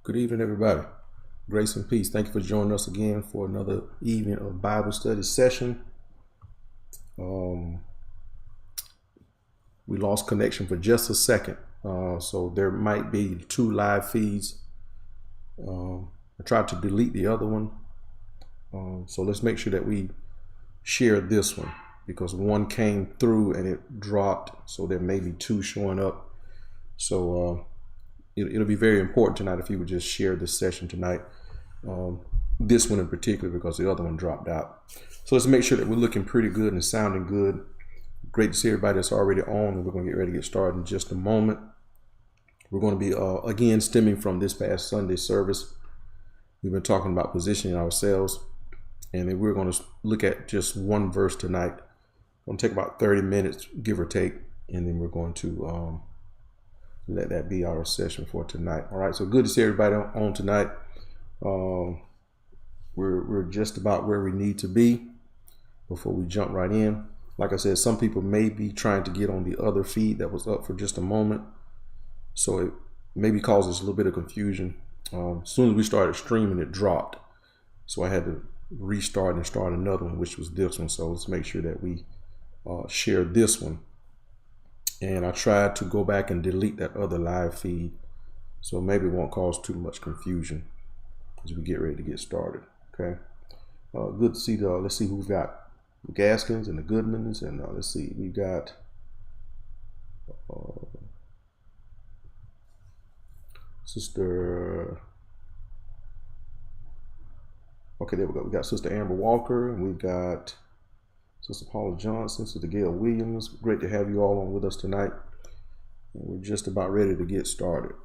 Good evening, everybody. Grace and peace. Thank you for joining us again for another evening of Bible study session. We lost connection for just a second, so there might be two live feeds. I tried to delete the other one, so let's make sure that we share this one because one came through and it dropped, so there may be two showing up. So it'll be very important tonight if you would just share this session tonight. This one in particular because the other one dropped out. So let's make sure that we're looking pretty good and sounding good. Great to see everybody that's already on, and we're going to get ready to get started in just a moment. We're going to be again stemming from this past Sunday service. We've been talking about positioning ourselves, and then we're going to look at just one verse tonight. It's going to take about 30 minutes, give or take, and then we're going to let that be our session for tonight. All right, so good to see everybody on tonight. We're just about where we need to be before we jump right in. Like I said, some people may be trying to get on the other feed that was up for just a moment, so it maybe causes a little bit of confusion. As soon as we started streaming, it dropped, so I had to restart and start another one, which was this one. So let's make sure that we share this one. And I tried to go back and delete that other live feed, so maybe it won't cause too much confusion as we get ready to get started. Okay, good to see let's see who we've got. The Gaskins and the Goodmans, and let's see, we've got Sister. Okay, there we go. We got Sister Amber Walker, and we've got Sister Paula Johnson, Sister Gail Williams. Great to have you all on with us tonight. And we're just about ready to get started.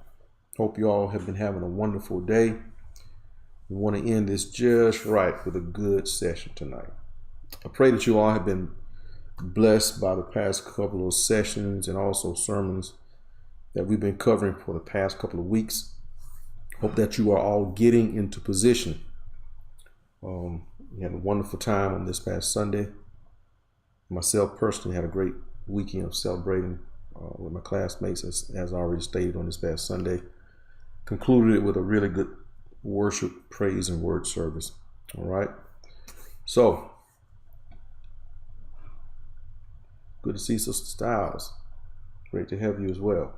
Hope you all have been having a wonderful day. We want to end this just right with a good session tonight. I pray that you all have been blessed by the past couple of sessions and also sermons that we've been covering for the past couple of weeks. Hope that you are all getting into position. We had a wonderful time on this past Sunday. Myself personally had a great weekend of celebrating with my classmates, as I already stated on this past Sunday. Concluded it with a really good worship, praise, and word service. All right. So, good to see Sister Styles. Great to have you as well.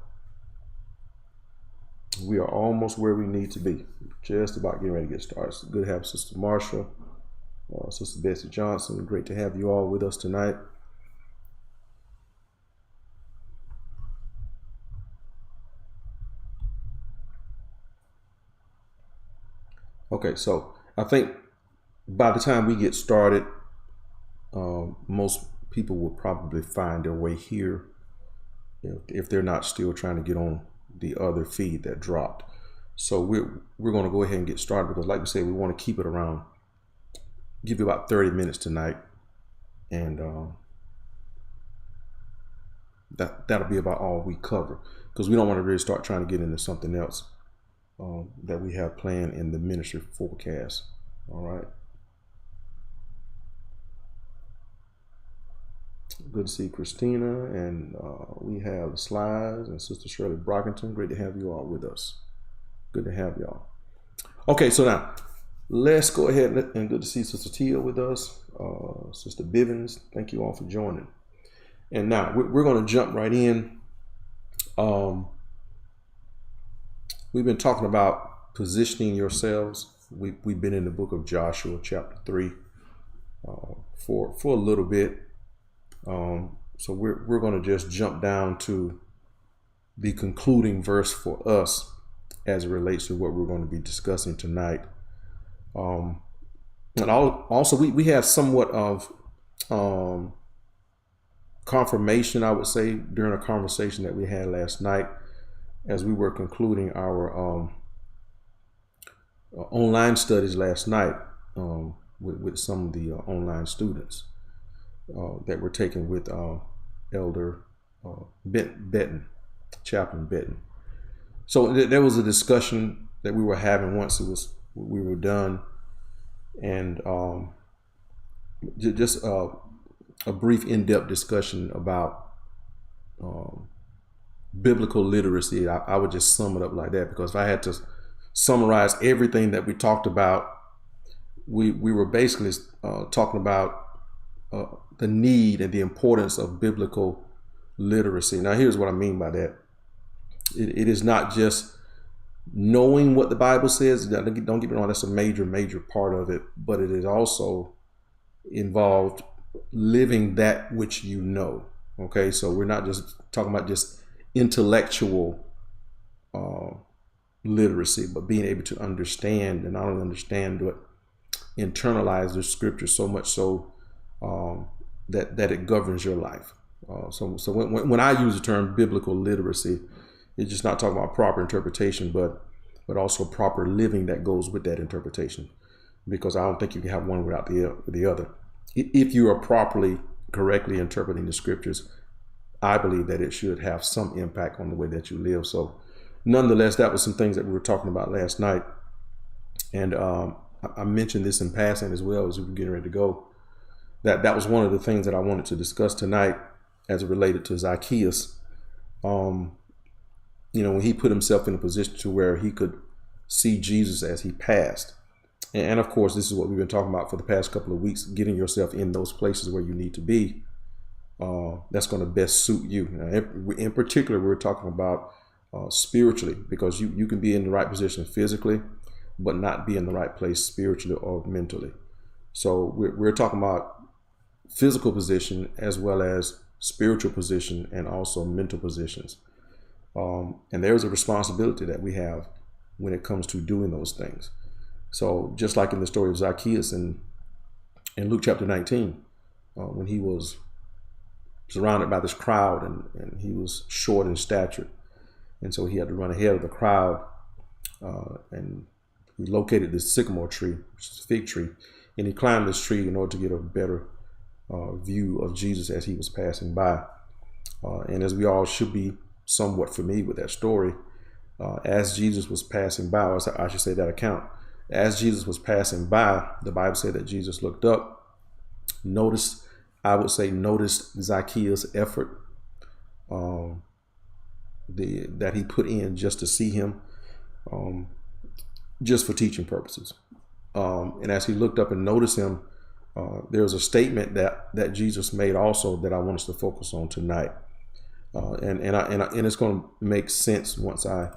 We are almost where we need to be. Just about getting ready to get started. It's good to have Sister Marsha, Sister Betsy Johnson. Great to have you all with us tonight. Okay, so I think by the time we get started, most people will probably find their way here if they're not still trying to get on the other feed that dropped. So we're going to go ahead and get started because, like we said, we want to keep it around, give you about 30 minutes tonight, and that'll be about all we cover because we don't want to really start trying to get into something else that we have planned in the ministry forecast. All right. Good to see Christina, and we have the slides and Sister Shirley Brockington. Great to have you all with us. Good to have y'all. Okay, so now let's go ahead and good to see Sister Tia with us, Sister Bivens. Thank you all for joining. And now we're going to jump right in. We've been talking about positioning yourselves. We've been in the book of Joshua, chapter 3, for a little bit. So we're going to just jump down to the concluding verse for us as it relates to what we're going to be discussing tonight. And also we have somewhat of confirmation, I would say, during a conversation that we had last night as we were concluding our online studies last night with some of the online students that were taken with Elder Benton, Chaplain Benton. So there was a discussion that we were having once we were done, and just a brief in-depth discussion about biblical literacy. I would just sum it up like that, because if I had to summarize everything that we talked about, we were basically talking about the need and the importance of biblical literacy. Now, here's what I mean by that. It is not just knowing what the Bible says. Don't get me wrong, that's a major part of it, but it is also involved living that which you know. Okay, so we're not just talking about just intellectual literacy, but being able to understand, and not only understand, but internalize the scripture so much so that it governs your life. So when I use the term biblical literacy, it's just not talking about proper interpretation, but also proper living that goes with that interpretation, because I don't think you can have one without the other. If you are properly, correctly interpreting the scriptures, I believe that it should have some impact on the way that you live. So nonetheless, that was some things that we were talking about last night. And I mentioned this in passing as well as we were getting ready to go. That was one of the things that I wanted to discuss tonight as it related to Zacchaeus. When he put himself in a position to where he could see Jesus as he passed. And of course, this is what we've been talking about for the past couple of weeks, getting yourself in those places where you need to be. That's going to best suit you. In particular, we're talking about spiritually, because you can be in the right position physically, but not be in the right place spiritually or mentally. So we're talking about physical position as well as spiritual position and also mental positions. And there's a responsibility that we have when it comes to doing those things. So just like in the story of Zacchaeus in Luke chapter 19, when he was surrounded by this crowd and he was short in stature. And so he had to run ahead of the crowd, and he located this sycamore tree, which is a fig tree, and he climbed this tree in order to get a better view of Jesus as he was passing by. And as we all should be somewhat familiar with that story, as Jesus was passing by, or I should say that account, as Jesus was passing by, the Bible said that Jesus looked up, noticed Zacchaeus' effort that he put in just to see him, just for teaching purposes. And as he looked up and noticed him, there was a statement that Jesus made also that I want us to focus on tonight. And it's going to make sense once I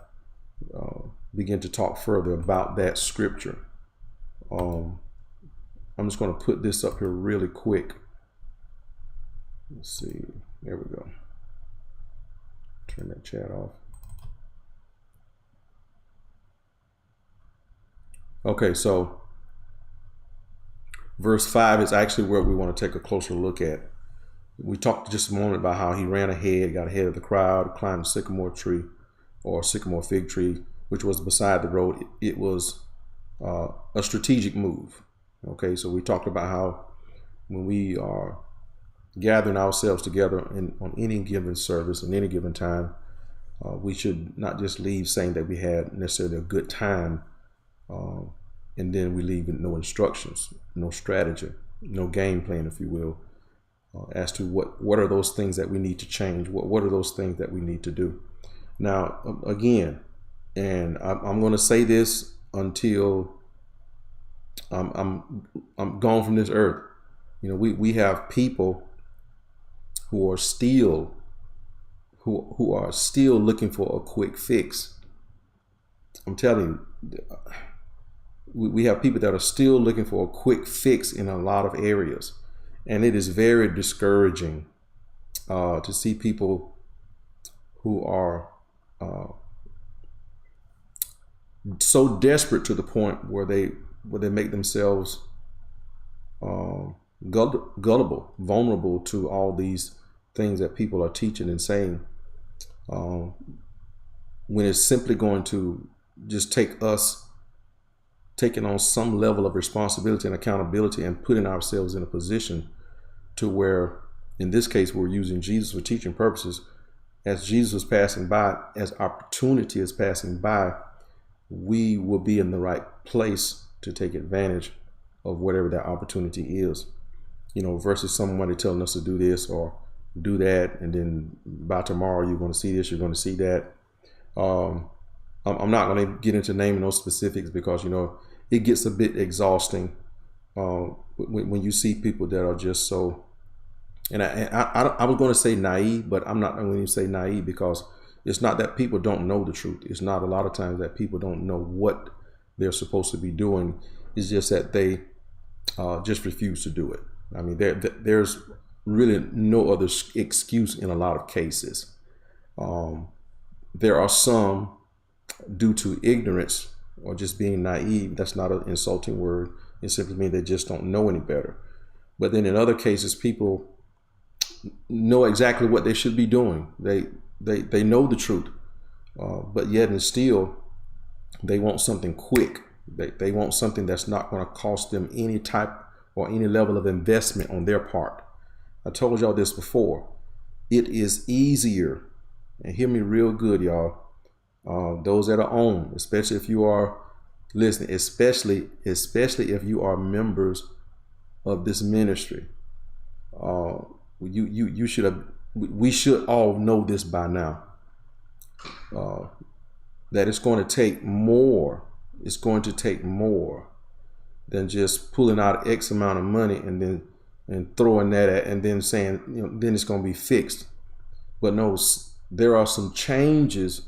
begin to talk further about that scripture. I'm just going to put this up here really quick. Let's see. There we go. Turn that chat off. Okay, so verse 5 is actually where we want to take a closer look at. We talked just a moment about how he ran ahead, got ahead of the crowd, climbed a sycamore tree or sycamore fig tree, which was beside the road. It was a strategic move. Okay, so we talked about how when we are gathering ourselves together on any given service, in any given time, we should not just leave saying that we had necessarily a good time, and then we leave with no instructions, no strategy, no game plan, if you will, as to what are those things that we need to change, what are those things that we need to do. Now, again, and I'm going to say this until I'm gone from this earth. We have people who are still looking for a quick fix. I'm telling you, we have people that are still looking for a quick fix in a lot of areas, and it is very discouraging to see people who are so desperate to the point where they make themselves gullible, vulnerable to all these things that people are teaching and saying, when it's simply going to just take us taking on some level of responsibility and accountability and putting ourselves in a position to where, in this case, we're using Jesus for teaching purposes. As Jesus was passing by, as opportunity is passing by, we will be in the right place to take advantage of whatever that opportunity is, versus somebody telling us to do this or do that, and then by tomorrow you're going to see this, you're going to see that. I'm I'm not going to get into naming those specifics because, you know, it gets a bit exhausting when you see people that are just so, and I was going to say naive, but I'm not going to say naive because it's not that people don't know the truth. It's not a lot of times that people don't know what they're supposed to be doing. It's just that they just refuse to do it. I mean, there's really no other excuse in a lot of cases. There are some due to ignorance or just being naive. That's not an insulting word. It simply means they just don't know any better. But then in other cases, people know exactly what they should be doing. They know the truth, but yet and still they want something quick. They want something that's not going to cost them any type or any level of investment on their part. I told y'all this before. It is easier, and hear me real good, y'all. Those that are on, especially if you are listening, especially if you are members of this ministry. You should have. We should all know this by now. That it's going to take more. It's going to take more than just pulling out X amount of money and throwing that at and then saying, you know, then it's going to be fixed. But no, there are some changes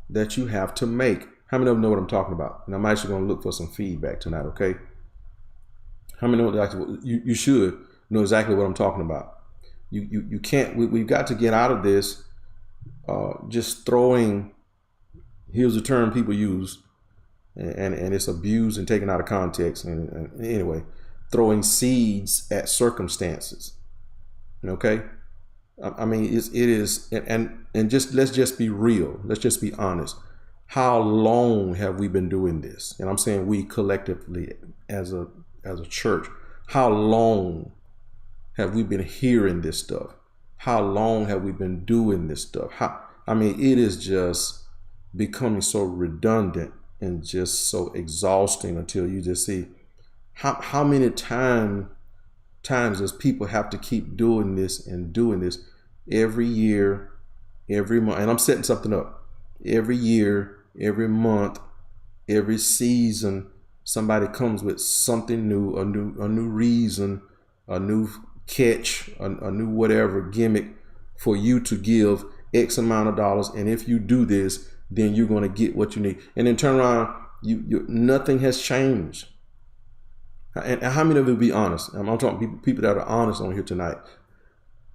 that you have to make. How many of them know what I'm talking about? And I'm actually going to look for some feedback tonight, okay? How many know you should know exactly what I'm talking about? You can't, we've got to get out of this just throwing, here's a term people use, and it's abused and taken out of context. And anyway, throwing seeds at circumstances. Okay? I mean, it is, and just let's just be real. Let's just be honest. How long have we been doing this? And I'm saying we collectively as a church. How long have we been hearing this stuff? How long have we been doing this stuff? I mean, it is just becoming so redundant and just so exhausting until you just see how many times does people have to keep doing this every year, every month. And I'm setting something up. Every year, every month, every season, somebody comes with something new, a new reason, a new catch, a new whatever gimmick for you to give X amount of dollars. And if you do this, then you're going to get what you need. And then turn around, nothing has changed. And how many of you be honest? I'm talking people that are honest on here tonight.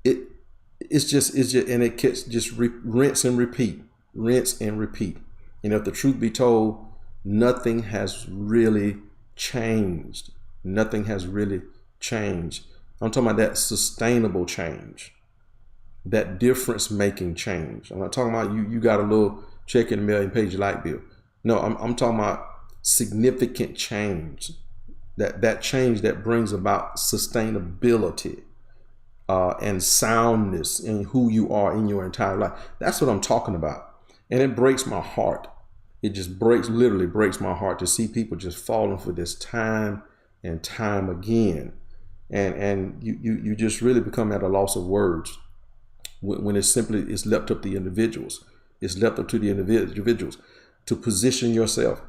It's just, and it gets just rinse and repeat. And if the truth be told, nothing has really changed. Nothing has really changed. I'm talking about that sustainable change, that difference making change. I'm not talking about you got a little check in the mail and paid your light bill. No, I'm talking about significant change, that change that brings about sustainability and soundness in who you are in your entire life. That's what I'm talking about. And it breaks my heart. It just literally breaks my heart to see people just falling for this time and time again. And you just really become at a loss of words when it's left up to the individuals. It's left up to the individuals to position yourself.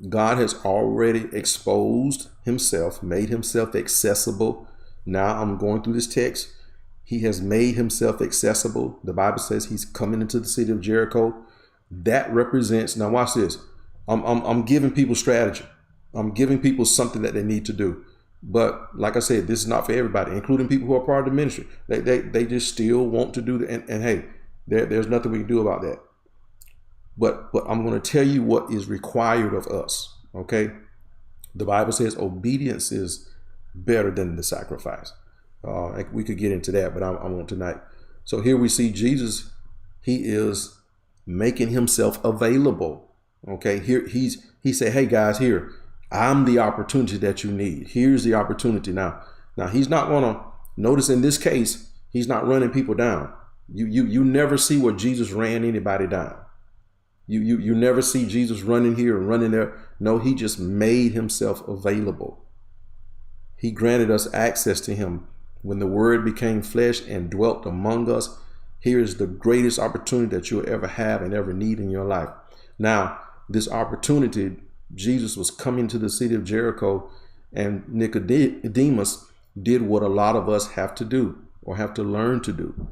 God has already exposed himself, made himself accessible. Now I'm going through this text. He has made himself accessible. The Bible says he's coming into the city of Jericho. That represents, now watch this. I'm giving people strategy. I'm giving people something that they need to do. But like I said, this is not for everybody, including people who are part of the ministry. They just still want to do that. And hey, there's nothing we can do about that. But I'm going to tell you what is required of us. Okay. The Bible says obedience is better than the sacrifice. We could get into that, but I won't tonight. So here we see Jesus. He is making himself available. Okay. Here he said, hey guys, here, I'm the opportunity that you need. Here's the opportunity. Now he's not going to notice in this case, he's not running people down. You never see where Jesus ran anybody down. You never see Jesus running here and running there. No, he just made himself available. He granted us access to him when the word became flesh and dwelt among us. Here is the greatest opportunity that you'll ever have and ever need in your life. Now, this opportunity, Jesus was coming to the city of Jericho, and Nicodemus did what a lot of us have to do or have to learn to do.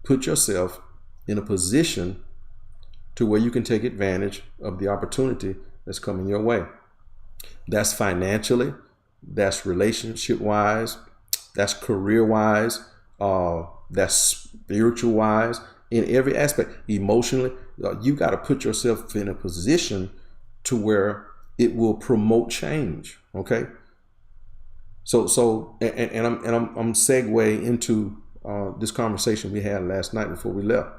Put yourself in a position to where you can take advantage of the opportunity that's coming your way. That's financially, that's relationship wise, that's career wise, that's spiritual wise, in every aspect, emotionally. You got to put yourself in a position to where it will promote change. Okay. So I'm segue into this conversation we had last night before we left.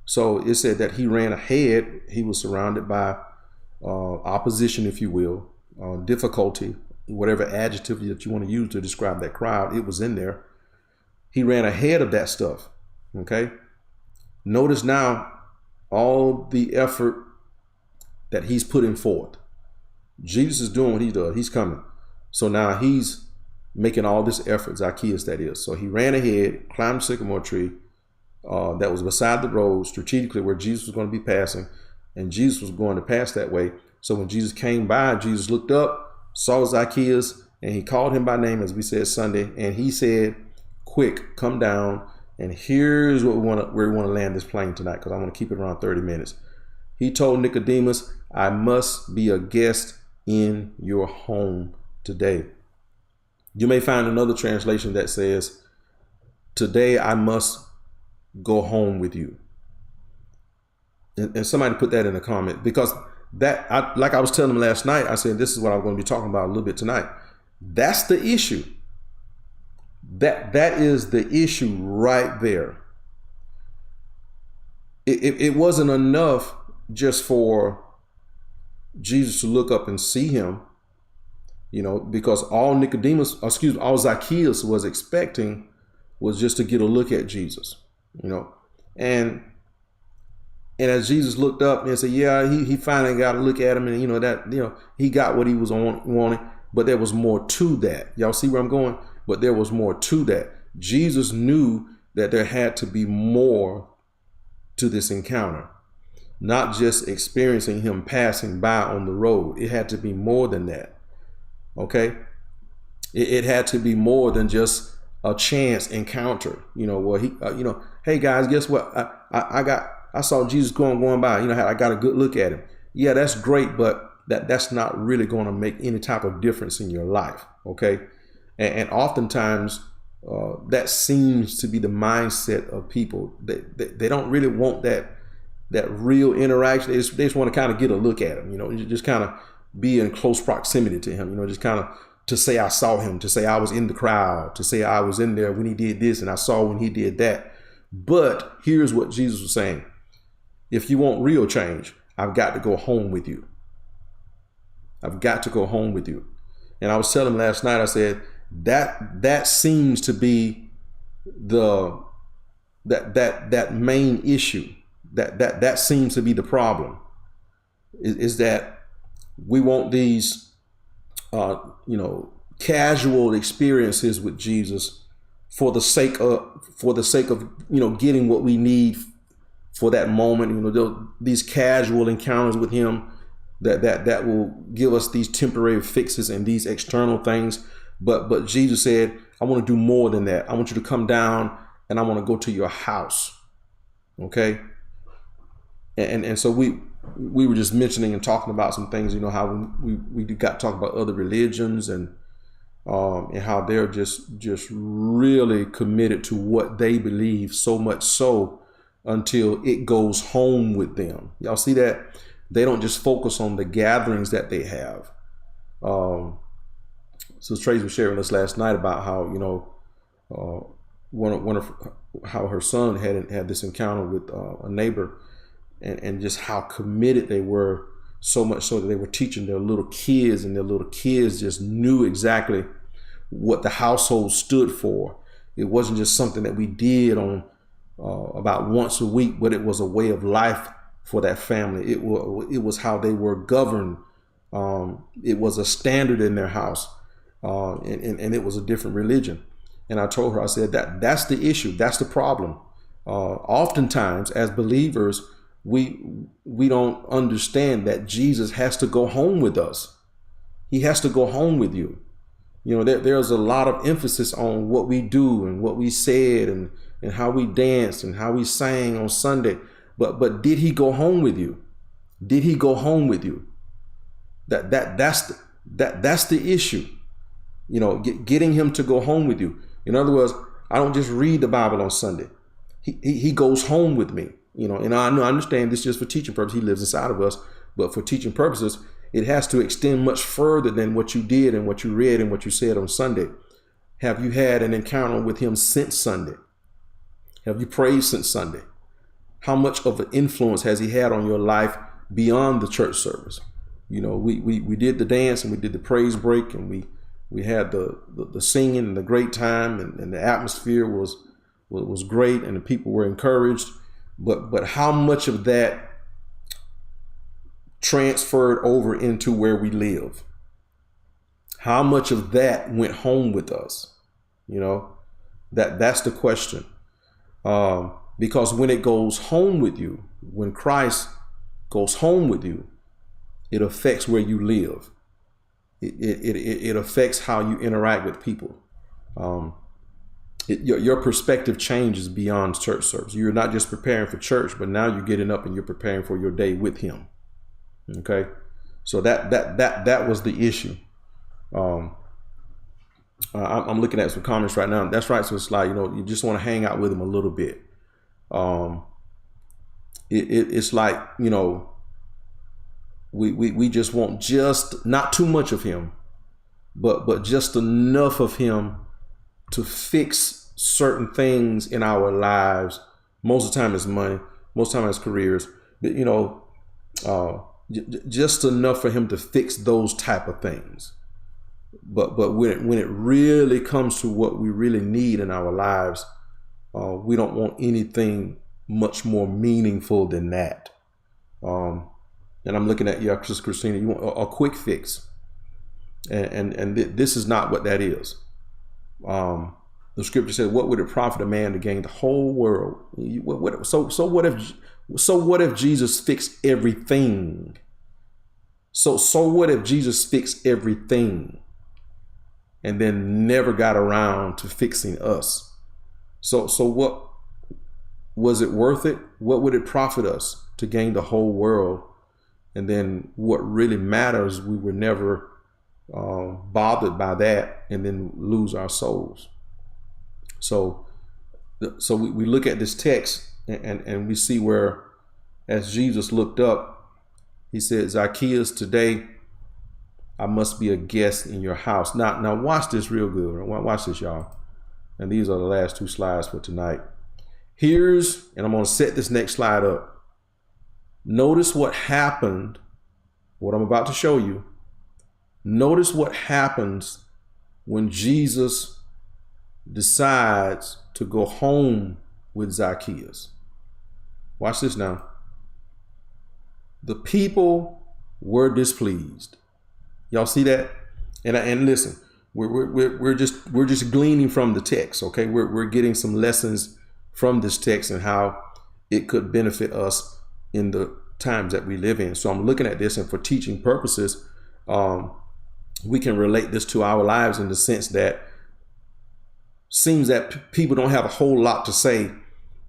So it said that he ran ahead. He was surrounded by opposition, if you will, difficulty, whatever adjective that you want to use to describe that crowd. It was in there. He ran ahead of that stuff. Okay. Notice now all the effort that he's putting forth. Jesus is doing what he does. He's coming. So now he's making all this effort, Zacchaeus that is. So he ran ahead, climbed the sycamore tree that was beside the road, strategically where Jesus was going to be passing, and Jesus was going to pass that way. So when Jesus came by, Jesus looked up, saw Zacchaeus, and he called him by name, as we said Sunday, and he said, "Quick, come down." And here's what where we want to land this plane tonight, because I want to keep it around 30 minutes. He told Nicodemus, "I must be a guest in your home today." You may find another translation that says, "Today I must go home with you." And somebody put that in the comment, because that, like I was telling them last night, I said, this is what I'm going to be talking about a little bit tonight. That's the issue. That is the issue right there. It wasn't enough just for Jesus to look up and see him, because all Zacchaeus was expecting was just to get a look at Jesus, and as Jesus looked up and said, yeah, he finally got a look at him, and he got what he was wanting, but there was more to that. Y'all see where I'm going? But there was more to that. Jesus knew that there had to be more to this encounter, not just experiencing him passing by on the road. It had to be more than that. Okay. It had to be more than just a chance encounter, where he, hey guys, guess what? I saw Jesus going by, I got a good look at him. Yeah, that's great, but that's not really going to make any type of difference in your life. Okay. And oftentimes that seems to be the mindset of people. They don't really want that real interaction. They just want to kind of get a look at him, just kind of be in close proximity to him, just kind of to say I saw him, to say I was in the crowd, to say I was in there when he did this and I saw when he did that. But here's what Jesus was saying. If you want real change, I've got to go home with you. I've got to go home with you. And I was telling him last night, I said, that seems to be that main issue. That seems to be the problem. Is that we want these casual experiences with Jesus for the sake of getting what we need for that moment. These casual encounters with him that will give us these temporary fixes and these external things. But Jesus said, I want to do more than that. I want you to come down and I want to go to your house. Okay. And so we were just mentioning and talking about some things, how we got to talk about other religions and how they're just really committed to what they believe, so much so until it goes home with them. Y'all see that? They don't just focus on the gatherings that they have. So Tracy was sharing with us last night about how, how her son had this encounter with a neighbor, and just how committed they were, so much so that they were teaching their little kids, and their little kids just knew exactly what the household stood for. It wasn't just something that we did on about once a week, but it was a way of life for that family. It was how they were governed. It was a standard in their house, and it was a different religion. And I told her, I said, that's the issue. That's the problem. Oftentimes, as believers, we don't understand that Jesus has to go home with us. He has to go home with you. You know, there's a lot of emphasis on what we do and what we said and how we danced and how we sang on Sunday. But did he go home with you? Did he go home with you? That's the issue. You know, getting him to go home with you. In other words, I don't just read the Bible on Sunday. He goes home with me. You know, and I understand this just for teaching purposes. He lives inside of us, but for teaching purposes, it has to extend much further than what you did and what you read and what you said on Sunday. Have you had an encounter with him since Sunday? Have you prayed since Sunday? How much of an influence has he had on your life beyond the church service? You know, we did the dance and we did the praise break and we had the singing and the great time and the atmosphere was great and the people were encouraged. But how much of that transferred over into where we live? How much of that went home with us? You know, that's the question. Because when it goes home with you, when Christ goes home with you, it affects where you live. It affects how you interact with people. Your perspective changes beyond church service. You're not just preparing for church, but now you're getting up and you're preparing for your day with him. Okay, so that was the issue. I'm looking at some comments right now. That's right. So it's like, you know, you just want to hang out with him a little bit. It's like, you know, we just want just not too much of him, but just enough of him to fix certain things in our lives. Most of the time it's money, most of the time it's careers, but, you know, just enough for him to fix those type of things. But when it really comes to what we really need in our lives, we don't want anything much more meaningful than that. And I'm looking at you, Sister Christina. You want a quick fix, and this is not what that is. The scripture said, "What would it profit a man to gain the whole world?" So what if Jesus fixed everything? So what if Jesus fixed everything and then never got around to fixing us? So what was it worth it? What would it profit us to gain the whole world? And then what really matters, we were never bothered by that and then lose our souls. So we look at this text and we see where, as Jesus looked up, he said, "Zacchaeus, today I must be a guest in your house." Now watch this real good. Watch this, y'all. And these are the last two slides for tonight. And I'm going to set this next slide up. Notice what happened, what I'm about to show you. Notice what happens when Jesus decides to go home with Zacchaeus. Watch this now. The people were displeased. Y'all see that? And listen, we're just gleaning from the text. Okay, we're getting some lessons from this text and how it could benefit us in the times that we live in. So I'm looking at this, and for teaching purposes, we can relate this to our lives in the sense that seems that people don't have a whole lot to say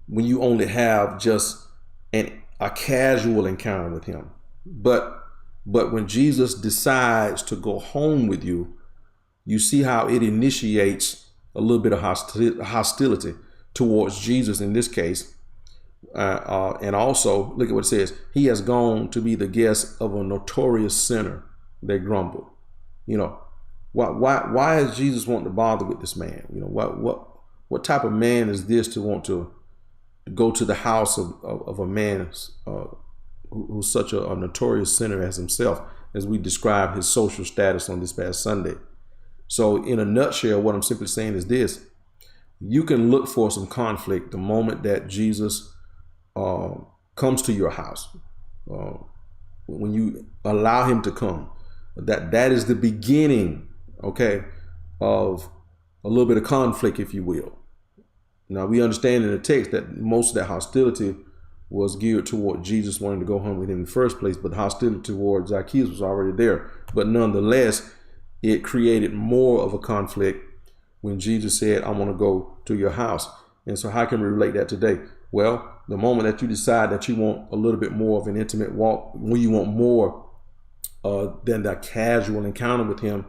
when you only have just a casual encounter with him. But when Jesus decides to go home with you, you see how it initiates a little bit of hostility towards Jesus in this case. And also, look at what it says. He has gone to be the guest of a notorious sinner. They grumble. You know, why is Jesus wanting to bother with this man? You know, what type of man is this to want to go to the house of a man who's such a notorious sinner as himself, as we describe his social status on this past Sunday? So in a nutshell, what I'm simply saying is this: you can look for some conflict the moment that Jesus comes to your house. When you allow him to come, that is the beginning, okay, of a little bit of conflict, if you will. Now, we understand in the text that most of that hostility was geared toward Jesus wanting to go home with him in the first place, but the hostility towards Zacchaeus was already there. But nonetheless, it created more of a conflict when Jesus said, I want to go to your house. And so how can we relate that today? Well, the moment that you decide that you want a little bit more of an intimate walk, when you want more than that casual encounter with him,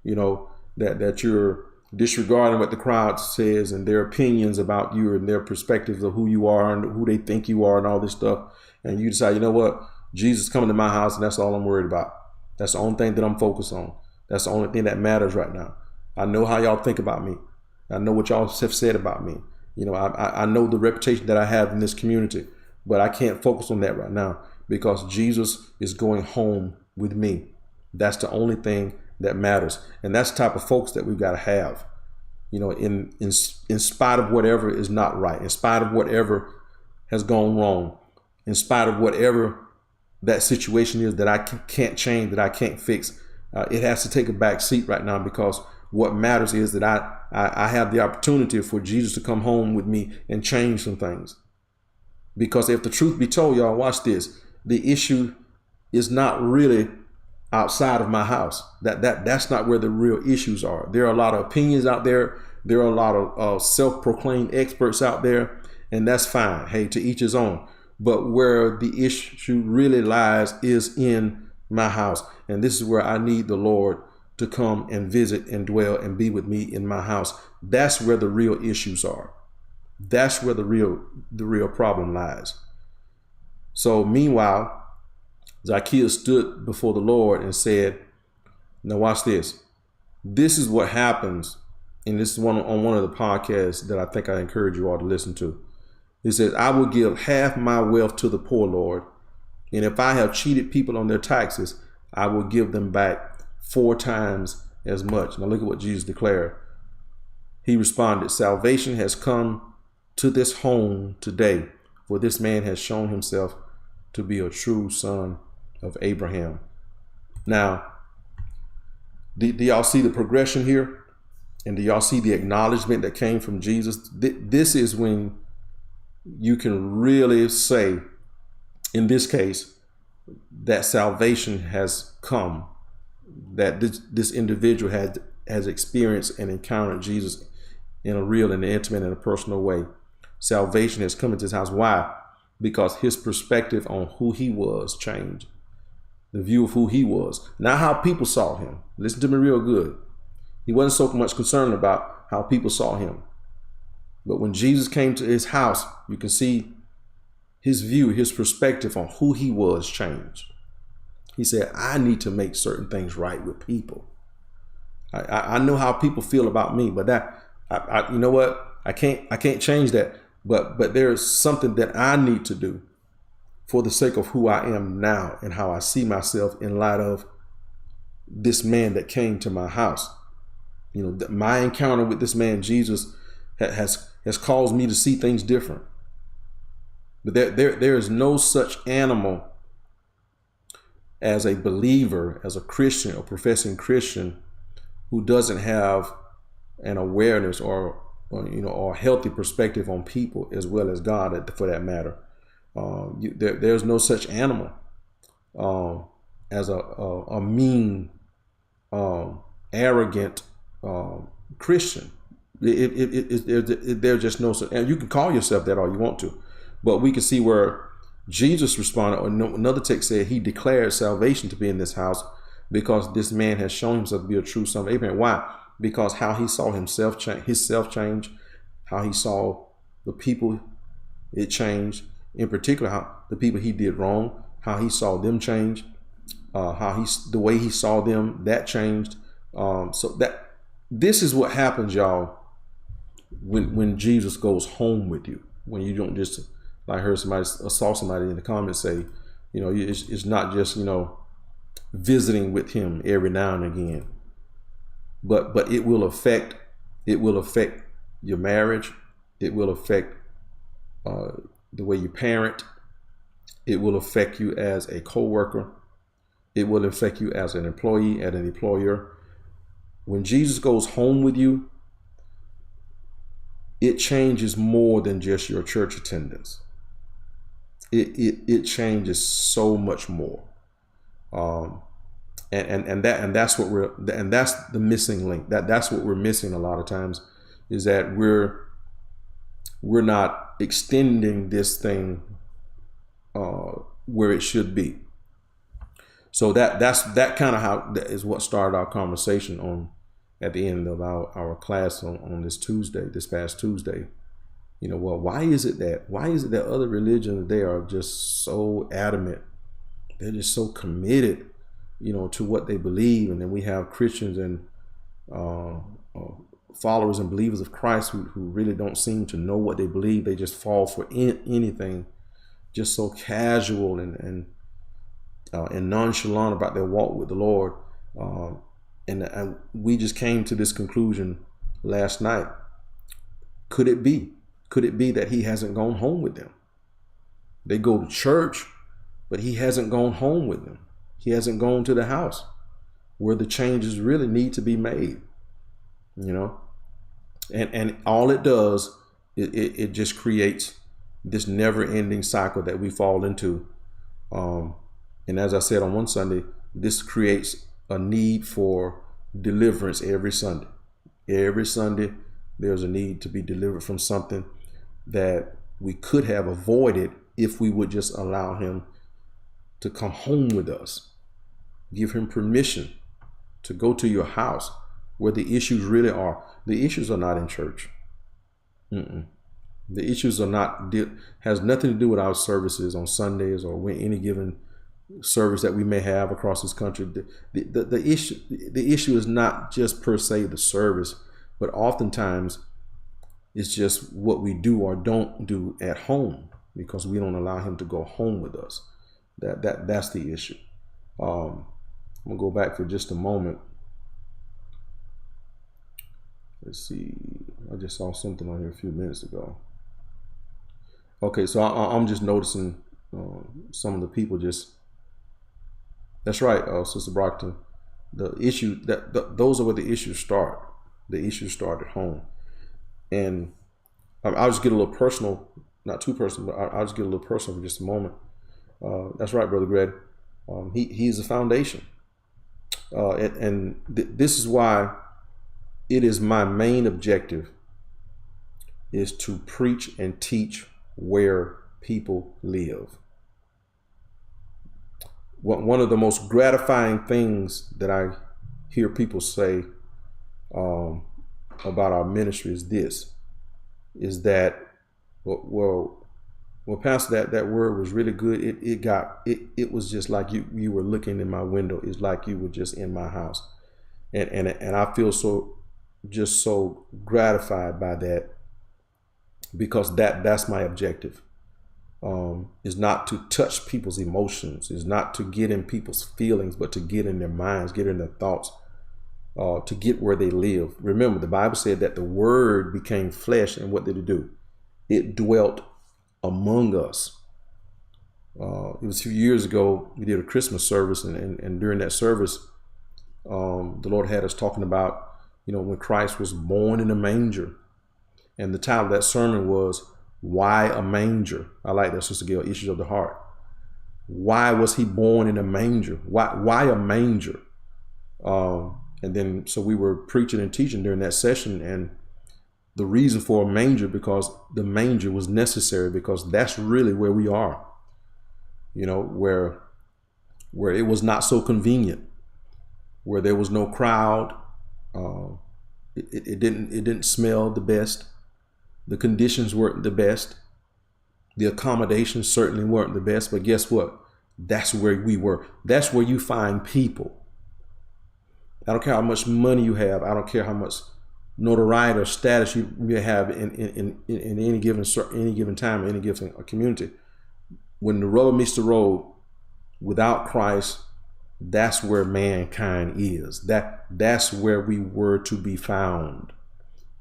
you know, that you're disregarding what the crowd says and their opinions about you and their perspectives of who you are and who they think you are and all this stuff. And you decide, you know what, Jesus coming to my house and that's all I'm worried about. That's the only thing that I'm focused on. That's the only thing that matters right now. I know how y'all think about me. I know what y'all have said about me. You know, I know the reputation that I have in this community, but I can't focus on that right now because Jesus is going home with me. That's the only thing that matters. And that's the type of folks that we've got to have, you know, in spite of whatever is not right, in spite of whatever has gone wrong, in spite of whatever that situation is that I can't change, that I can't fix. It has to take a back seat right now because what matters is that I have the opportunity for Jesus to come home with me and change some things. Because if the truth be told, y'all, watch this, the issue is not really outside of my house. That's not where the real issues are. There are a lot of opinions out there. There are a lot of self-proclaimed experts out there, and that's fine. Hey, to each his own. But where the issue really lies is in my house. And this is where I need the Lord to come and visit and dwell and be with me in my house. That's where the real issues are. That's where the real problem lies. So meanwhile, Zacchaeus stood before the Lord and said, now watch this. This is what happens. And this is on one of the podcasts that I think I encourage you all to listen to. It says, I will give half my wealth to the poor, Lord. And if I have cheated people on their taxes, I will give them back 4 times as much. Now look at what Jesus declared. He responded, salvation has come to this home today, for this man has shown himself to be a true son of Abraham. Now, do y'all see the progression here? And do y'all see the acknowledgement that came from Jesus? This is when you can really say, in this case, that salvation has come, that this individual has experienced and encountered Jesus in a real and intimate and a personal way. Salvation has come into his house. Why? Because his perspective on who he was changed. The view of who he was. Not how people saw him. Listen to me real good. He wasn't so much concerned about how people saw him. But when Jesus came to his house, you can see his view, his perspective on who he was changed. He said, I need to make certain things right with people. I know how people feel about me, but you know what? I can't change that. But there is something that I need to do for the sake of who I am now and how I see myself in light of this man that came to my house. You know, my encounter with this man, Jesus, has caused me to see things different. But there is no such animal as a believer, as a Christian or professing Christian, who doesn't have an awareness or a healthy perspective on people as well as God, for that matter. There's no such animal as a mean, arrogant Christian. There's just no such, and you can call yourself that all you want to, but we can see where Jesus responded, or another text said he declared salvation to be in this house because this man has shown himself to be a true son of Abraham. Why? Because how he saw himself change, how he saw the people, it changed. In particular, how the people he did wrong, how he saw them change, the way he saw them, that changed. So that this is what happens, y'all, when Jesus goes home with you. When you don't just, like I heard I saw somebody in the comments say, it's not just visiting with him every now and again, but it will affect your marriage. It will affect the way you parent. It will affect you as a co-worker. It will affect you as an employee and an employer. When Jesus goes home with you, it changes more than just your church attendance. it changes so much more. And that's the missing link. That's what we're missing a lot of times, is that we're not extending this thing where it should be. So that's kind of how that is what started our conversation on at the end of our class on this past Tuesday. Well, why is it that other religions, they are just so adamant, they're just so committed, to what they believe, and then we have Christians and followers and believers of Christ who really don't seem to know what they believe. They just fall for anything, just so casual and nonchalant about their walk with the Lord. And we just came to this conclusion last night. Could it be that he hasn't gone home with them? They go to church, but he hasn't gone home with them. He hasn't gone to the house where the changes really need to be made, and all it does, it just creates this never-ending cycle that we fall into. And as I said on one Sunday, this creates a need for deliverance every Sunday. Every Sunday, there's a need to be delivered from something that we could have avoided if we would just allow him to come home with us. Give him permission to go to your house where the issues really are. The issues are not in church. The issues has nothing to do with our services on Sundays or with any given service that we may have across this country. The issue is not just per se the service, but oftentimes it's just what we do or don't do at home, because we don't allow him to go home with us. That's the issue. I'm gonna go back for just a moment. Let's see. I just saw something on here a few minutes ago. Okay, so I'm just noticing some of the people just. That's right, Sister Brockton. The issue those are where the issues start. The issues start at home, and I'll just get a little personal, not too personal, but I'll just get a little personal for just a moment. That's right, Brother Greg. He's the foundation, this is why it is my main objective is to preach and teach where people live. One of the most gratifying things that I hear people say about our ministry is that, well, Pastor, that word was really good. It was just like you were looking in my window. It's like you were just in my house, and I feel so gratified by that, because that's my objective. Is not to touch people's emotions, is not to get in people's feelings, but to get in their minds, get in their thoughts, to get where they live. Remember, the Bible said that the Word became flesh, and what did it do? It dwelt among us. It was a few years ago, we did a Christmas service, and during that service, the Lord had us talking about, when Christ was born in a manger. And the title of that sermon was, Why a Manger? I like that, Sister Gail, Issues of the Heart. Why was he born in a manger? Why a manger? And then, so we were preaching and teaching during that session, and the reason for a manger, because the manger was necessary, because that's really where we are, where it was not so convenient, where there was no crowd. It didn't smell the best. The conditions weren't the best. The accommodations certainly weren't the best, but guess what? That's where we were. That's where you find people. I don't care how much money you have. I don't care how much notoriety or status you may have in any given time, any given community. When the rubber meets the road, without Christ, that's where mankind is. That's where we were to be found,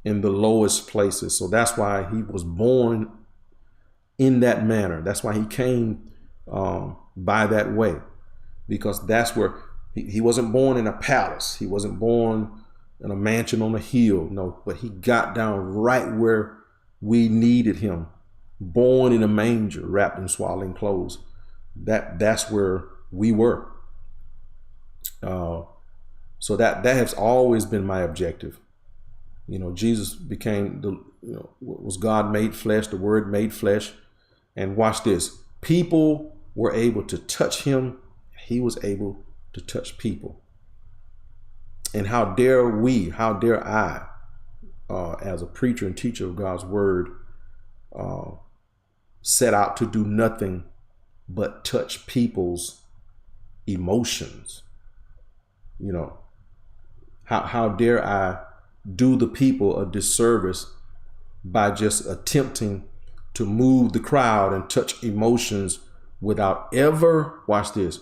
in the lowest places. So that's why he was born in that manner. That's why he came by that way, because that's where he wasn't born in a palace. He wasn't born in a mansion on a hill. No, but he got down right where we needed him, born in a manger, wrapped in swaddling clothes. That's where we were. So that has always been my objective. Jesus became was God made flesh, the Word made flesh. And watch this. People were able to touch him. He was able to touch people. And how dare I, as a preacher and teacher of God's Word, set out to do nothing but touch people's emotions. How dare I do the people a disservice by just attempting to move the crowd and touch emotions without ever, watch this,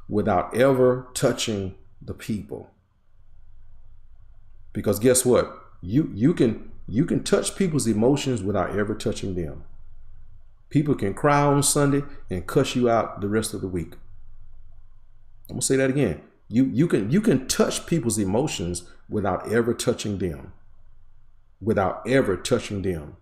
without ever touching the people. Because guess what? You can touch people's emotions without ever touching them. People can cry on Sunday and cuss you out the rest of the week. I'm gonna say that again. You can touch people's emotions without ever touching them. Without ever touching them.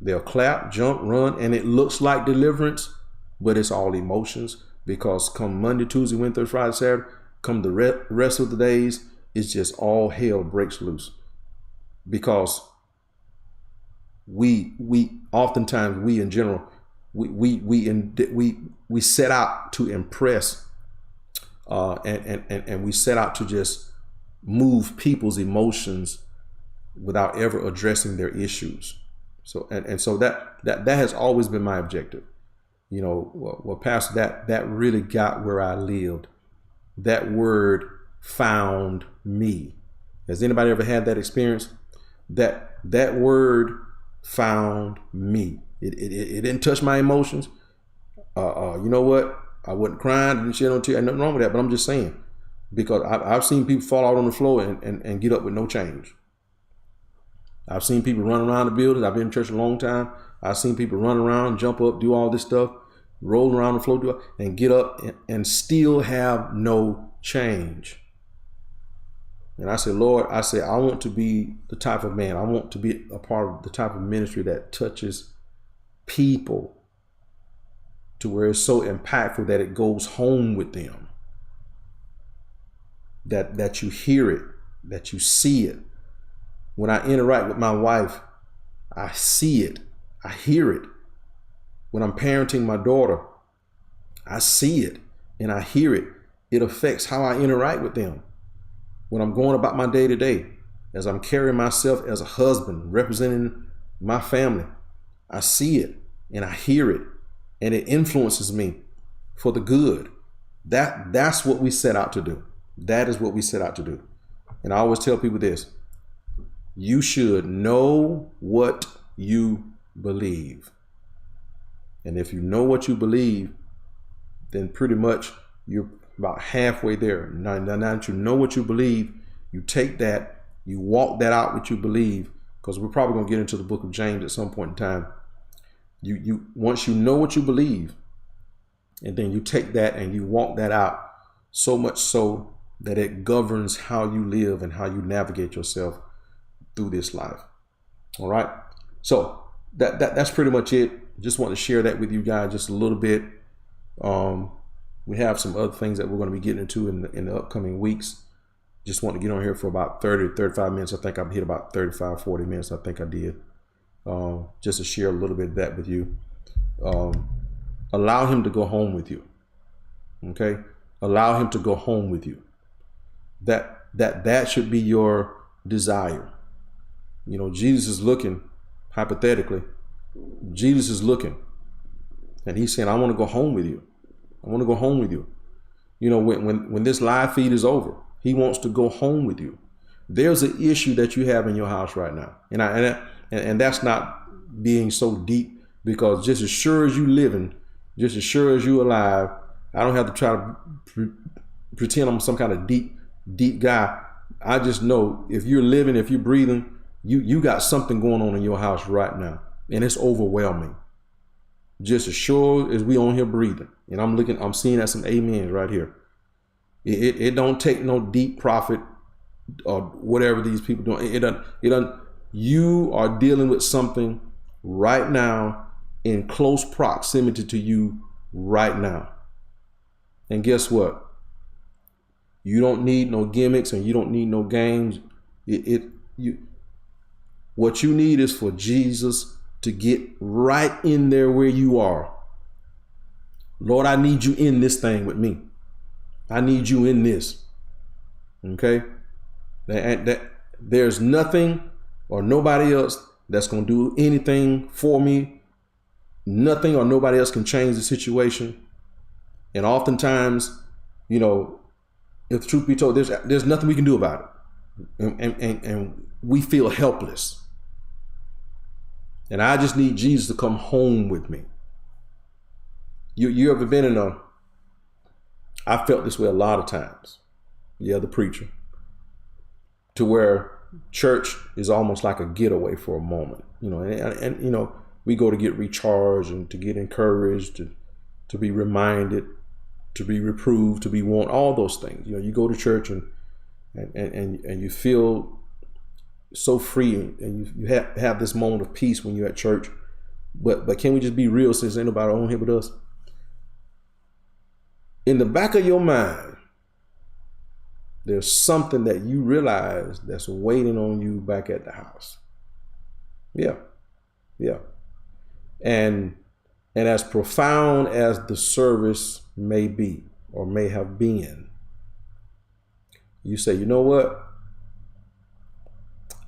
They'll clap, jump, run, and it looks like deliverance, but it's all emotions. Because come Monday, Tuesday, Wednesday, Friday, Saturday, come the rest of the days, it's just all hell breaks loose. Because we oftentimes, we in general, we set out to impress, and we set out to just move people's emotions without ever addressing their issues. So that has always been my objective. Well, Pastor, that really got where I lived. That word found me. Has anybody ever had that experience? That word found me. It didn't touch my emotions. You know what? I wasn't crying, didn't shed no tears. Nothing wrong with that, but I'm just saying, because I've seen people fall out on the floor and get up with no change. I've seen people run around the building. I've been in church a long time. I've seen people run around, jump up, do all this stuff, roll around the floor, and get up and still have no change. And I said, Lord, I want to be the type of man. I want to be a part of the type of ministry that touches people to where it's so impactful that it goes home with them. That you hear it, that you see it. When I interact with my wife, I see it, I hear it. When I'm parenting my daughter, I see it and I hear it. It affects how I interact with them. When I'm going about my day to day, as I'm carrying myself as a husband, representing my family, I see it and I hear it, and it influences me for the good. That's what we set out to do. That is what we set out to do. And I always tell people this: you should know what you believe. And if you know what you believe, then pretty much you're about halfway there. Now that you know what you believe, you take that, you walk that out what you believe, because we're probably going to get into the book of James at some point in time. You once you know what you believe, and then you take that and you walk that out, so much so that it governs how you live and how you navigate yourself through this life. All right. So that's pretty much it. Just want to share that with you guys just a little bit. We have some other things that we're going to be getting into in the upcoming weeks. Just want to get on here for about 30 to 35 minutes. I think I've hit about 35, 40 minutes. I think I did. Just to share a little bit of that with you. Allow him to go home with you. Okay. Allow him to go home with you. That should be your desire. Jesus is looking, hypothetically, Jesus is looking, and he's saying, I want to go home with you. I want to go home with you. When this live feed is over, he wants to go home with you. There's an issue that you have in your house right now. And that's not being so deep, because just as sure as you living, just as sure as you alive, I don't have to try to pretend I'm some kind of deep guy. I just know if you're living, if you're breathing, you got something going on in your house right now, and it's overwhelming. Just as sure as we on here breathing, and I'm seeing that some amens right here. It don't take no deep prophet or whatever these people doing. It doesn't. You are dealing with something right now in close proximity to you right now. And guess what? You don't need no gimmicks and you don't need no games. What you need is for Jesus to get right in there where you are. Lord, I need you in this thing with me. I need you in this. Okay? That there's nothing or nobody else that's going to do anything for me. Nothing or nobody else can change the situation. And oftentimes, you know, if truth be told, there's nothing we can do about it. And we feel helpless. And I just need Jesus to come home with me. You ever been in I felt this way a lot of times. Yeah, the preacher. To where church is almost like a getaway for a moment. You know, and you know, we go to get recharged and to get encouraged, to be reminded, to be reproved, to be warned, all those things. You know, you go to church and you feel so free and you have this moment of peace when you're at church. But can we just be real, since ain't nobody on here with us? In the back of your mind, there's something that you realize that's waiting on you back at the house. Yeah. And as profound as the service may be or may have been, you say, you know what?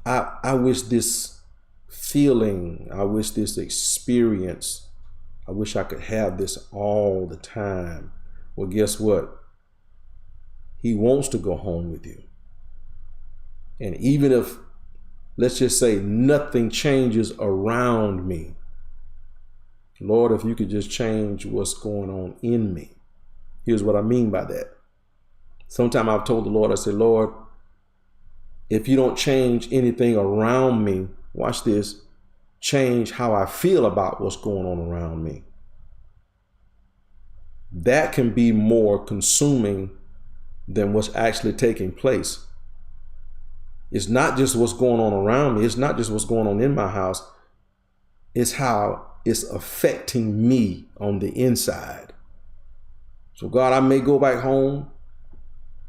I wish this feeling, I wish this experience, I wish I could have this all the time. Well, guess what? He wants to go home with you. And even if, let's just say, nothing changes around me, Lord, if you could just change what's going on in me. Here's what I mean by that. Sometimes I've told the Lord, I said, Lord, if you don't change anything around me, watch this, change how I feel about what's going on around me. That can be more consuming than what's actually taking place. It's not just what's going on around me. It's not just what's going on in my house. It's how it's affecting me on the inside. So God, I may go back home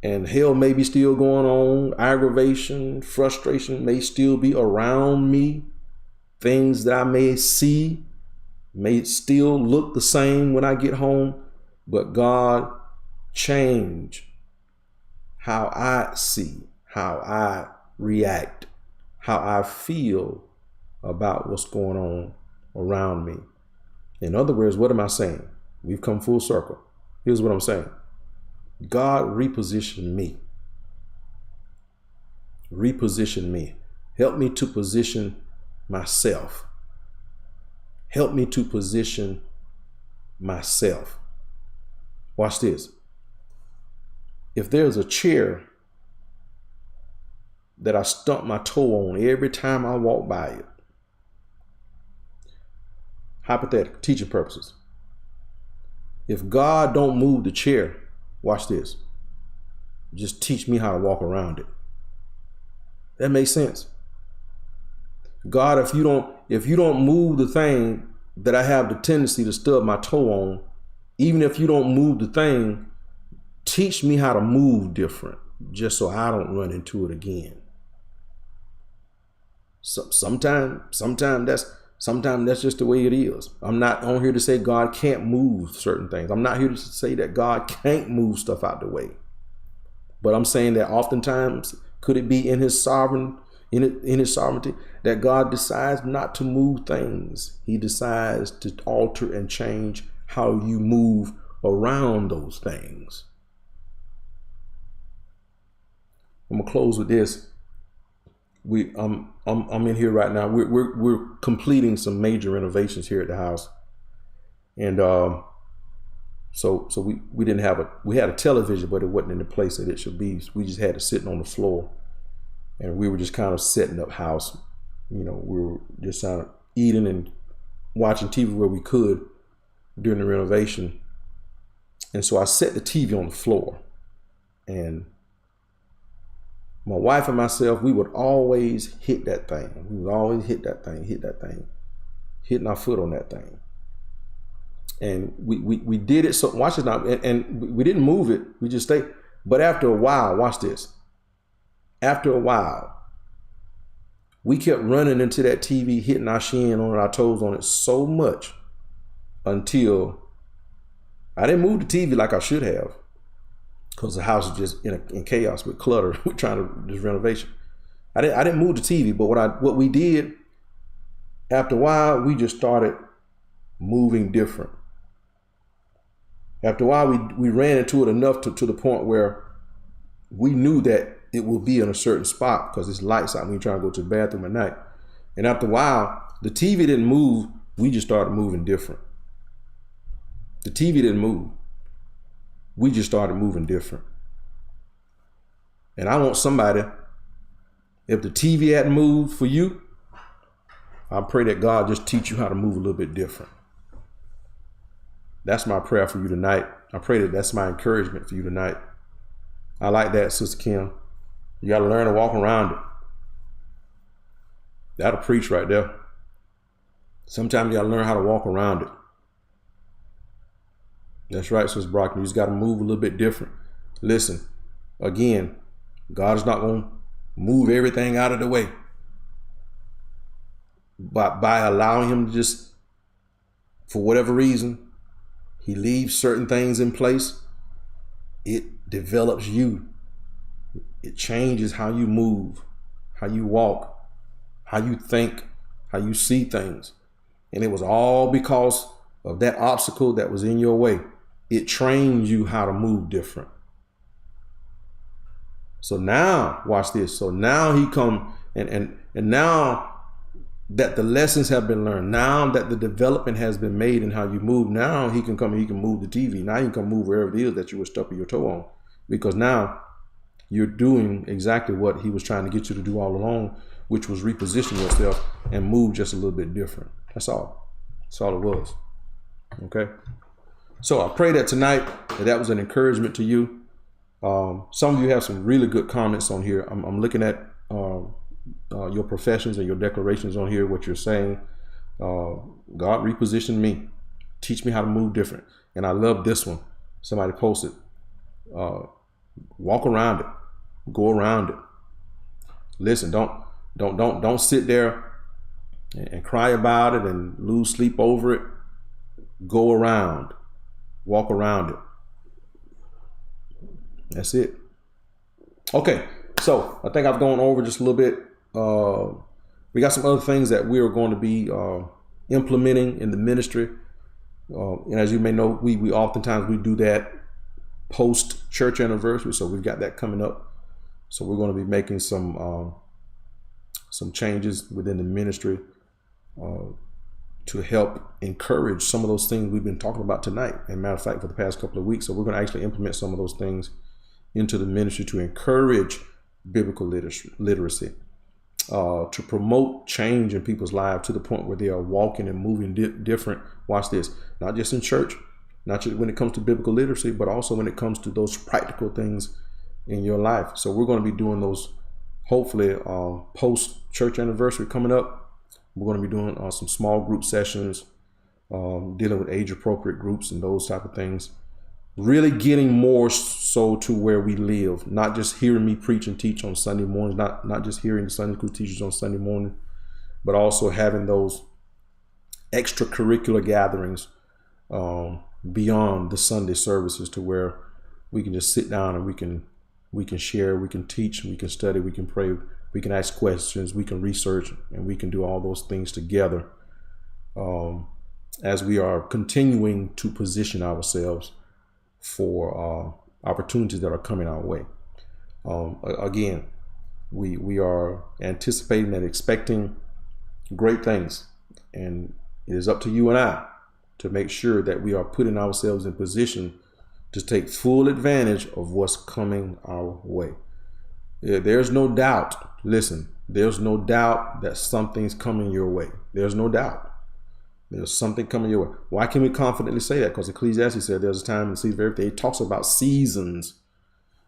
and hell may be still going on. Aggravation, frustration may still be around me. Things that I may see may still look the same when I get home. But God, change how I see, how I react, how I feel about what's going on around me. In other words, what am I saying? We've come full circle. Here's what I'm saying. God, reposition me. Reposition me. Help me to position myself. Help me to position myself. Watch this. If there's a chair that I stump my toe on every time I walk by it, hypothetical, teaching purposes. If God don't move the chair, watch this, just teach me how to walk around it. That makes sense. God, if you don't move the thing that I have the tendency to stub my toe on, even if you don't move the thing, teach me how to move different, just so I don't run into it again. Sometimes that's just the way it is. I'm not on here to say God can't move certain things. I'm not here to say that God can't move stuff out the way. But I'm saying that oftentimes, could it be in his sovereignty that God decides not to move things? He decides to alter and change how you move around those things. I'm gonna close with this. I'm in here right now. We're completing some major renovations here at the house, and so we didn't have we had a television, but it wasn't in the place that it should be. We just had it sitting on the floor, and we were just kind of setting up house. You know, we were just kind of eating and watching TV where we could during the renovation, and so I set the TV on the floor, and my wife and myself, we would always hit that thing. We would always hit that thing. hitting our foot on that thing. And we did it. So watch this now. And we didn't move it. We just stayed. But after a while, watch this. After a while, we kept running into that TV, hitting our shin on our toes on it so much until I didn't move the TV like I should have, because the house was just in chaos with clutter. We're trying to do renovation. I didn't move the TV, but what we did after a while, we just started moving different. After a while, we ran into it enough to the point where we knew that it will be in a certain spot because it's lights out when you're trying to go to the bathroom at night. And after a while, the TV didn't move. We just started moving different. The TV didn't move. We just started moving different. And I want somebody, if the TV hadn't moved for you, I pray that God just teach you how to move a little bit different. That's my prayer for you tonight. I pray that that's my encouragement for you tonight. I like that, Sister Kim. You got to learn to walk around it. That'll preach right there. Sometimes you got to learn how to walk around it. That's right, Sister Brockton. You just got to move a little bit different. Listen, again, God is not going to move everything out of the way. But by allowing him to just, for whatever reason, he leaves certain things in place, it develops you. It changes how you move, how you walk, how you think, how you see things. And it was all because of that obstacle that was in your way. It trains you how to move different. So now, watch this. So now he come and now that the lessons have been learned, now that the development has been made in how you move, now he can come and he can move the TV. Now he can move wherever it is that you were stubbing your toe on, because now you're doing exactly what he was trying to get you to do all along, which was reposition yourself and move just a little bit different. That's all. That's all it was. Okay. So I pray that tonight that was an encouragement to you. Some of you have some really good comments on here. I'm looking at your professions and your declarations on here, what you're saying. God repositioned me. Teach me how to move different. And I love this one. Somebody posted, walk around it. Go around it. Listen, don't sit there and cry about it and lose sleep over it. Go around. Walk around it. That's it. Okay, so I think I've gone over just a little bit. We got some other things that we are going to be implementing in the ministry. And as you may know, we oftentimes we do that post church anniversary. So we've got that coming up. So we're going to be making some changes within the ministry to help encourage some of those things we've been talking about tonight. And matter of fact, for the past couple of weeks. So we're going to actually implement some of those things into the ministry to encourage biblical literacy, to promote change in people's lives to the point where they are walking and moving different. Watch this, not just in church, not just when it comes to biblical literacy, but also when it comes to those practical things in your life. So we're going to be doing those hopefully post church anniversary coming up. We're going to be doing some small group sessions, dealing with age appropriate groups and those type of things. Really getting more so to where we live, not just hearing me preach and teach on Sunday mornings, not just hearing the Sunday school teachers on Sunday morning, but also having those extracurricular gatherings beyond the Sunday services, to where we can just sit down and we can share, we can teach, we can study, we can pray, we can ask questions, we can research, and we can do all those things together as we are continuing to position ourselves for opportunities that are coming our way. Again, we are anticipating and expecting great things, and it is up to you and I to make sure that we are putting ourselves in position to take full advantage of what's coming our way. There's no doubt, listen, there's no doubt that something's coming your way. There's no doubt. There's something coming your way. Why can we confidently say that? Because Ecclesiastes said there's a time in the season of everything. It talks about seasons.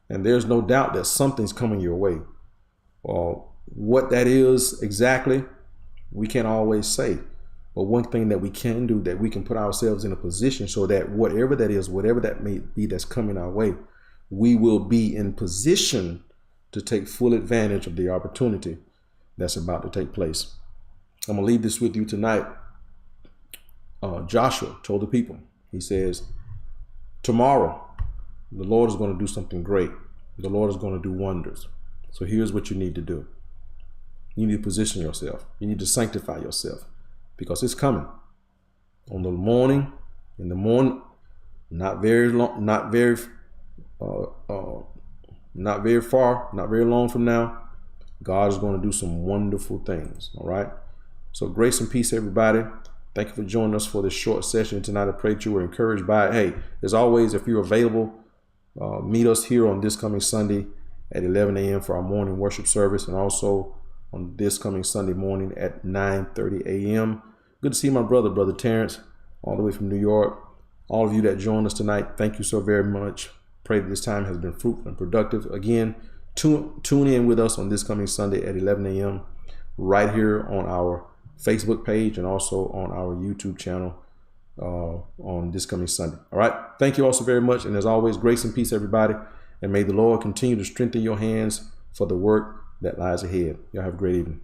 And there's no doubt that something's coming your way. What that is exactly, we can't always say. But one thing that we can do, that we can put ourselves in a position so that whatever that is, whatever that may be that's coming our way, we will be in position to take full advantage of the opportunity that's about to take place. I'm going to leave this with you tonight. Joshua told the people, he says, tomorrow, the Lord is going to do something great. The Lord is going to do wonders. So here's what you need to do. You need to position yourself. You need to sanctify yourself, because it's coming. In the morning, not very long, not very far, not very long from now, God is going to do some wonderful things. All right. So grace and peace, everybody. Thank you for joining us for this short session tonight. I pray that you were encouraged by it. Hey, as always, if you're available, meet us here on this coming Sunday at 11 a.m. for our morning worship service, and also on this coming Sunday morning at 9:30 a.m. Good to see my brother Terrence, all the way from New York. All of you that joined us tonight, thank you so very much. Pray that this time has been fruitful and productive. Again, tune in with us on this coming Sunday at 11 a.m. right here on our Facebook page and also on our YouTube channel on this coming Sunday. All right. Thank you all so very much. And as always, grace and peace, everybody. And may the Lord continue to strengthen your hands for the work that lies ahead. Y'all have a great evening.